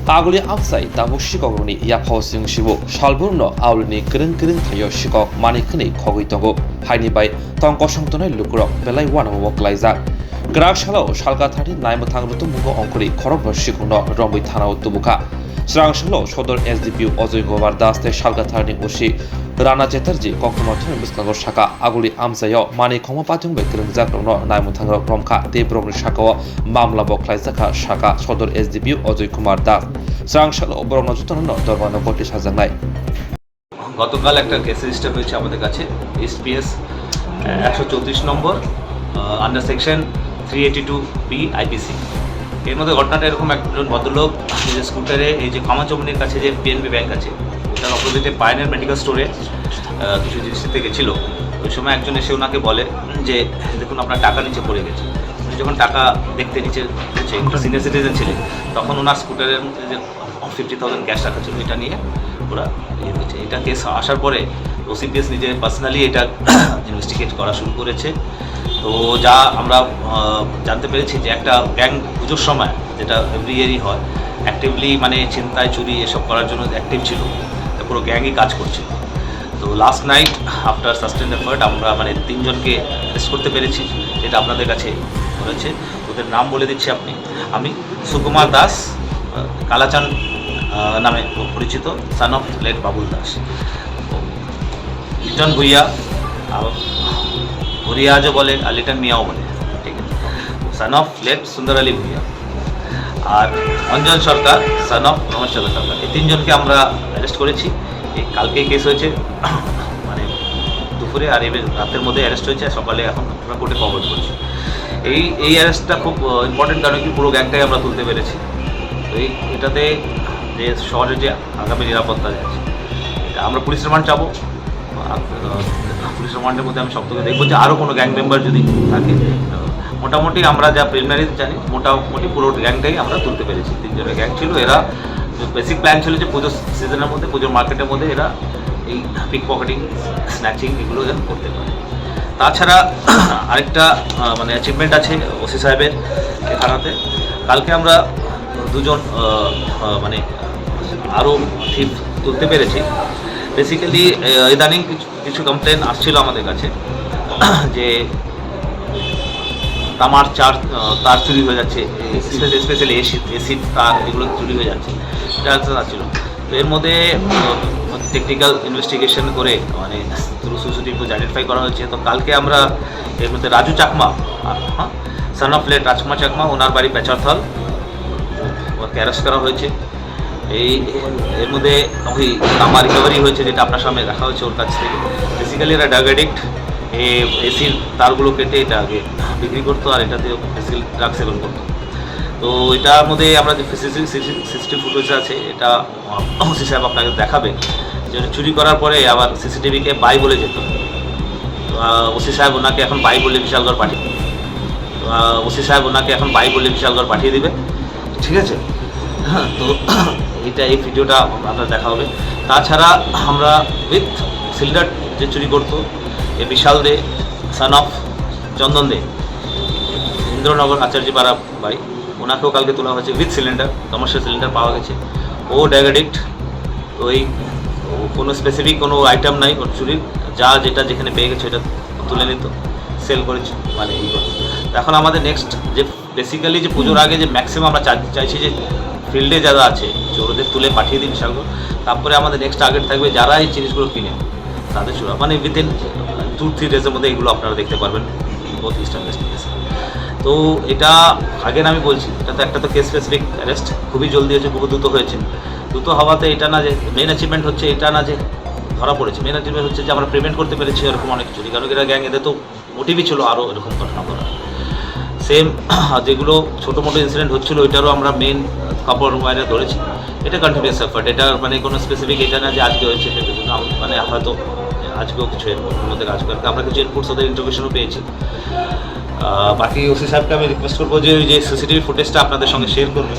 Aguli amsai tamu shikogoni yapho sing shibu shalburno aulini kering thayo shikok manikni khogui tongo haini bai tongko songtonai lukrok belai wanamo klaijak Grashalo shalga thari naimuthang rutu mugo onkori khorok shikuno rombui thanao tubuka Srangshalo shodor SDPU Ojoy Govar Das te shalga thari ushi Rana Chatterjee Koktomathon Biskagor Shaka Aguli Amsayo Mani Khoma Patung Bekring Jakrono Naimuthang Romka te Brogni Shaka Mamla Boklaizaka Shaka shodor SDPU Ojoy Kumar Das Srangshalo Brogno Jutono Dormano Koti Sajanai গতকাল একটা case register হয়েছে আমাদের কাছে SPS 134 নম্বর under section 382B IPC এর মধ্যে ঘটনাটা এরকম একজন ভদ্রলোক নিজের স্কুটারে এই যে কামাচমনির কাছে যে পিএনবি ব্যাংক আছে ওটার অপোজিটে পায়নের মেডিকেল স্টোরে কিছু জিনিস নিতে গেছিলো ওই সময় একজন এসে ওনাকে বলে যে দেখুন আপনার টাকা নিচে পড়ে গেছে উনি যখন টাকা দেখতে নিচে সিনিয়র সিটিজেন ছিলেন তখন ওনার স্কুটারের মধ্যে যে 50,000 ক্যাশ রাখা ছিল এটা নিয়ে ওরা ইয়ে হয়েছে এটা কেস আসার পরে ওসিপিএস নিজে পার্সোনালি এটা ইনভেস্টিগেট করা শুরু করেছে তো যা আমরা জানতে পেরেছি যে একটা গ্যাং পুজোর সময় যেটা এভরি ইয়ারই হয় অ্যাক্টিভলি মানে ছিনতাই চুরি এসব করার জন্য অ্যাক্টিভ ছিল পুরো গ্যাংই কাজ করছিল তো last night after sustain effort আমরা মানে 3 জনকে অ্যারেস্ট করতে পেরেছি যেটা আপনাদের কাছে রয়েছে ওদের নাম বলে দিচ্ছি আমি সুকুমার দাস কালাচান নামে পরিচিত son of late Babul Das Liton Bhuiya ভুরিয়াজও বলে আর লিটন মিয়াও বলে ঠিক আছে সান অফ লেট সুন্দর আলী ভুইয়া আর অঞ্জন সরকার সান অফ রমেশ চন্দ্র সরকার এই 3 জনকে আমরা অ্যারেস্ট করেছি এই কালকেই কেস হয়েছে মানে দুপুরে আর এই রাতের মধ্যে অ্যারেস্ট হয়েছে সকালে এখন আমরা কোর্টে ফরওয়ার্ড করছি এই অ্যারেস্টটা খুব ইম্পর্টেন্ট কারণ কি পুরো গ্যাংটাই আমরা তুলতে পেরেছি তো এটাতে যে শহরের যে আগামী নিরাপত্তা আছে এটা আমরা পুলিশ রিমান্ড চাবো পুলিশ রিমান্ডের মধ্যে আমি সবথেকে দেখবো যে আরও কোনো গ্যাং মেম্বার যদি থাকে মোটামুটি আমরা যা প্রিলিমিনারি জানি মোটামুটি পুরো গ্যাংটাই আমরা তুলতে পেরেছি 3 জনের গ্যাং ছিল এরা বেসিক প্ল্যান ছিল যে পুজোর সিজনের মধ্যে পুজোর মার্কেটের মধ্যে এরা এই পিক পকেটিং স্ন্যাচিং এগুলো যেন করতে পারে তাছাড়া আরেকটা মানে অ্যাচিভমেন্ট আছে ওসি সাহেবের থানাতে কালকে আমরা 2 জন মানে আরও থিপ তুলতে পেরেছি বেসিক্যালি ইদানিং কিছু কমপ্লেন আসছিল আমাদের কাছে যে তামার তার চুরি হয়ে যাচ্ছে স্পেশালি এসি তার এগুলো চুরি হয়ে যাচ্ছে এটা আসছিল তো এর মধ্যে টেকনিক্যাল ইনভেস্টিগেশন করে মানে থ্রু সিসিটিভি আইডেন্টিফাই করা হয়েছে তো কালকে আমরা এর মধ্যে Raju Chakma son of late Rajkumar Chakma ওনার বাড়ি পেচারথল ওকে অ্যারেস্ট করা হয়েছে এর মধ্যে ওই তামা রিকভারি হয়েছে যেটা আপনার সামনে দেখা হয়েছে ওর কাছ থেকে বেসিক্যালি এরা ড্রাগ অ্যাডিক্ট এসির তারগুলো কেটে এটা আগে বিক্রি করতো আর এটাতে বেসিক্যালি ড্রাগ সেবন করতো তো এটার মধ্যে আমরা যে সিসিটিভি ফুটেজ আছে এটা ওসি সাহেব আপনাকে দেখাবে যে চুরি করার পরে আবার সিসিটিভিকে বাই বলে যেত ওসি সাহেব ওনাকে এখন বাই বলে বিশালগড় পাঠিয়ে দিবে ঠিক আছে তো এই ভিডিওটা আপনার দেখা হবে তাছাড়া আমরা উইথ সিলিন্ডার যে চুরি করতো এই বিশাল দে সান অফ চন্দন দে ইন্দ্রনগর আচার্যপাড়া বাড়ি ওনাকেও কালকে তোলা হয়েছে উইথ সিলিন্ডার কমার্শিয়াল সিলিন্ডার পাওয়া গেছে ও ড্রাগ অ্যাডিক্ট তো কোনো স্পেসিফিক কোনো আইটেম নাই ওর চুরির যেটা যেখানে পেয়ে গেছে এটা তুলে নিত সেল করেছে মানে এই কথা এখন আমাদের নেক্সট যে বেসিক্যালি যে পুজোর আগে যে ম্যাক্সিমাম আমরা চাইছি যে ফিল্ডে যারা আছে ওদের তুলে পাঠিয়ে দিন বিশালগড় তারপরে আমাদের নেক্সট টার্গেট থাকবে যারা এই জিনিসগুলো কিনে তাদের চূড়া মানে উইদিন 2-3 ডেজের মধ্যে এগুলো আপনারা দেখতে পারবেন বোথ ইস্টার্ন ওয়েস্ট কেস তো এটা আগের আমি বলছি এটা তো একটা তো কেস স্পেসিফিক অ্যারেস্ট খুবই জলদি হয়েছে খুব দ্রুত হয়েছে দ্রুত হওয়াতে এটা না যে মেন অ্যাচিভমেন্ট হচ্ছে এটা না যে ধরা পড়েছে মেন অ্যাচিভমেন্ট হচ্ছে যে আমরা প্রিভেন্ট করতে পেরেছি এরকম অনেক চুরি কারণ এরা গ্যাং এদের তো মোটিভই ছিল আরও এরকম ঘটনা করা সেম যেগুলো ছোটো মোটো ইনসিডেন্ট হচ্ছিলো ওইটারও আমরা মেন কাপড় ওয়ারে ধরেছি এটা কন্টিনিউয়াস এফার্ট এটা মানে কোনো স্পেসিফিক এটা না যে আজকে হয়েছে মানে হয়তো আজকেও কিছু এর মধ্যে কাজ করে আমরা কিছু ইনপুটস ওদের ইন্টারভিউশনও পেয়েছি বাকি ওসি সাহেবকে আমি রিকোয়েস্ট করবো যে ওই যে সিসিটিভি ফুটেজটা আপনাদের সঙ্গে শেয়ার করবে